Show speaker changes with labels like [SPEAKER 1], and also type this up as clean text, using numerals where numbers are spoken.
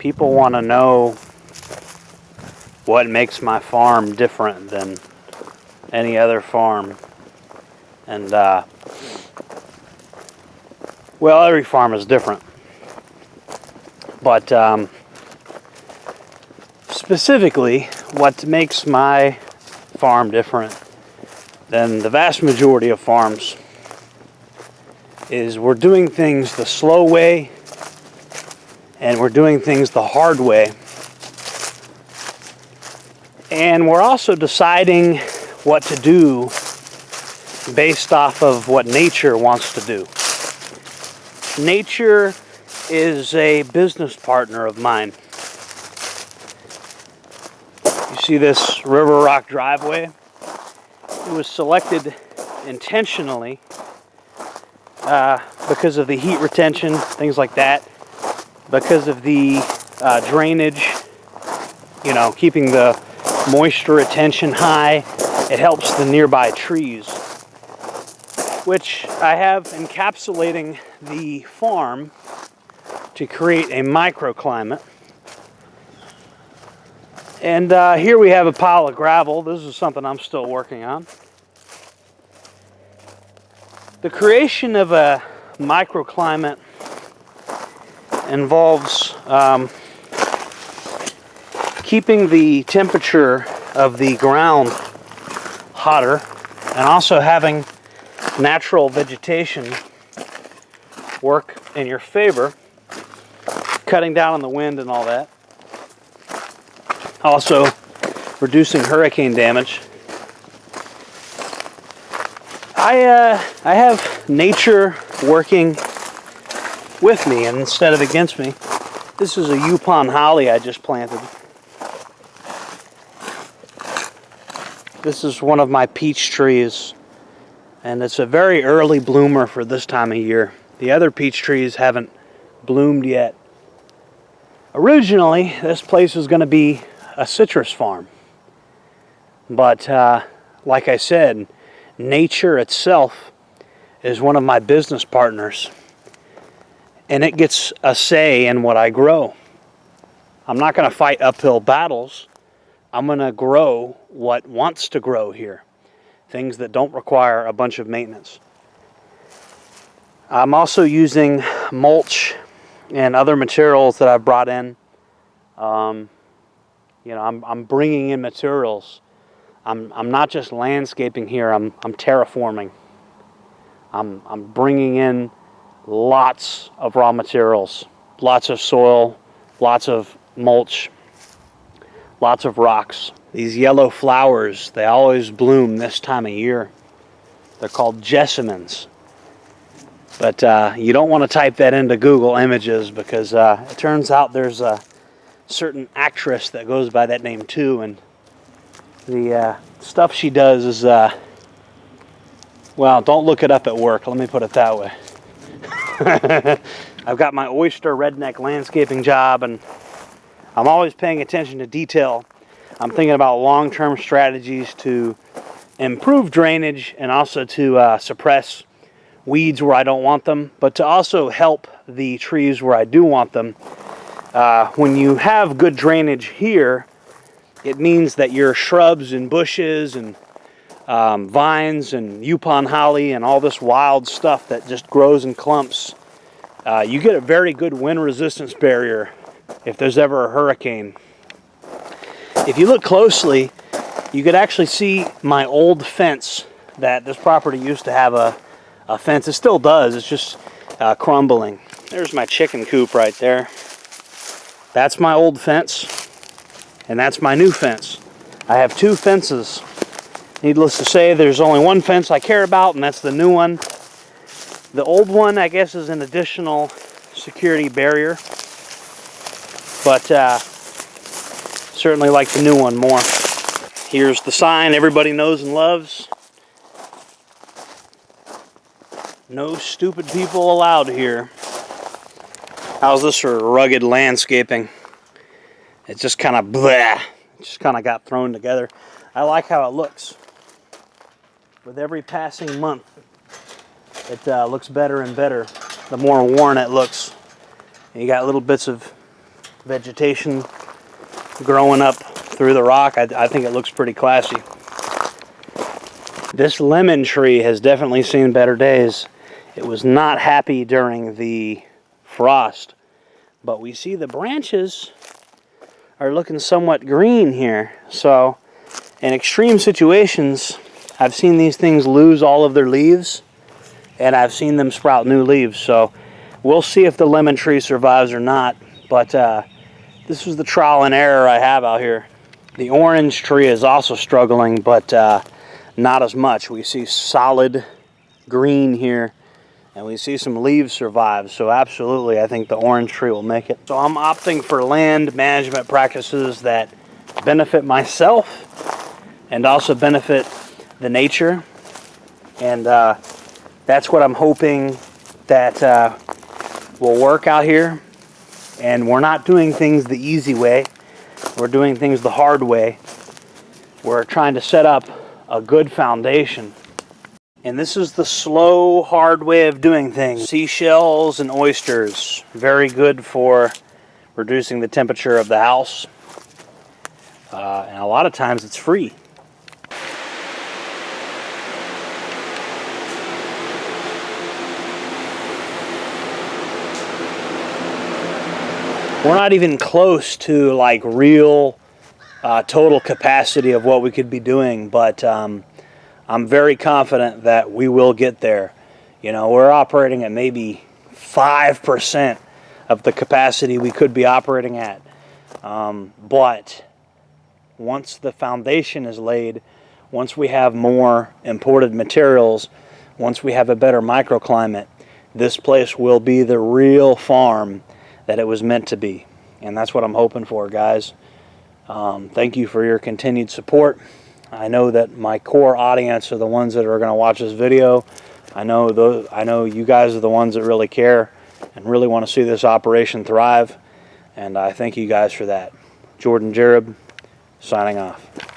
[SPEAKER 1] People want to know what makes my farm different than any other farm. And, well, every farm is different. But specifically, what makes my farm different than the vast majority of farms is we're doing things the slow way and we're doing things the hard way. And we're also deciding what to do based off of what nature wants to do. Nature is a business partner of mine. You see this river rock driveway? It was selected intentionally because of the heat retention, things like that, because of the drainage, you know, keeping the moisture retention high. It helps the nearby trees, which I have encapsulating the farm to create a microclimate. And here we have a pile of gravel. This is something I'm still working on. The creation of a microclimate involves keeping the temperature of the ground hotter and also having natural vegetation work in your favor, cutting down on the wind and all that. Also reducing hurricane damage. I have nature working with me instead of against me. This is a Yupon holly I just planted. This is one of my peach trees, and it's a very early bloomer for this time of year. The other peach trees haven't bloomed yet. Originally, this place was going to be a citrus farm, but like I said, nature itself is one of my business partners, and it gets a say in what I grow. I'm not going to fight uphill battles. I'm going to grow what wants to grow here, things that don't require a bunch of maintenance. I'm also using mulch and other materials that I've brought in. You know, I'm bringing in materials. I'm not just landscaping here. I'm terraforming. I'm bringing in lots of raw materials, lots of soil, lots of mulch, lots of rocks. These yellow flowers, they always bloom this time of year. They're called jessamines. But you don't want to type that into Google Images because it turns out there's a certain actress that goes by that name too, and the stuff she does is, well, don't look it up at work, let me put it that way. I've got my oyster redneck landscaping job, and I'm always paying attention to detail. I'm thinking about long-term strategies to improve drainage and also to suppress weeds where I don't want them, but to also help the trees where I do want them. When you have good drainage here, it means that your shrubs and bushes and vines and Yupon holly and all this wild stuff that just grows in clumps, you get a very good wind resistance barrier if there's ever a hurricane. If you look closely, you could actually see my old fence that this property used to have a fence. It still does, it's just crumbling. There's my chicken coop right there. That's my old fence, and that's my new fence. I have two fences. Needless to say, there's only one fence I care about, and that's the new one. The old one, I guess, is an additional security barrier, but certainly like the new one more. Here's the sign everybody knows and loves. No stupid people allowed here. How's this for rugged landscaping? It just kind of bleh. It just kind of got thrown together. I like how it looks. With every passing month, it looks better and better. The more worn it looks. And you got little bits of vegetation growing up through the rock. I think it looks pretty classy. This lemon tree has definitely seen better days. It was not happy during the frost, but we see the branches are looking somewhat green here. So in extreme situations, I've seen these things lose all of their leaves, and I've seen them sprout new leaves. So we'll see if the lemon tree survives or not, but this is the trial and error I have out here. The orange tree is also struggling, but not as much. We see solid green here, and we see some leaves survive. So absolutely, I think the orange tree will make it. So I'm opting for land management practices that benefit myself and also benefit the nature. And that's what I'm hoping that will work out here. And we're not doing things the easy way. We're doing things the hard way. We're trying to set up a good foundation. And this is the slow, hard way of doing things. Seashells and oysters, very good for reducing the temperature of the house. And a lot of times it's free. We're not even close to like real total capacity of what we could be doing, but I'm very confident that we will get there. You know, we're operating at maybe 5% of the capacity we could be operating at. But once the foundation is laid, once we have more imported materials, once we have a better microclimate, this place will be the real farm that it was meant to be. And that's what I'm hoping for, guys. Thank you for your continued support. I know that my core audience are the ones that are going to watch this video. I know you guys are the ones that really care and really want to see this operation thrive. And I thank you guys for that. Jordan Jereb, signing off.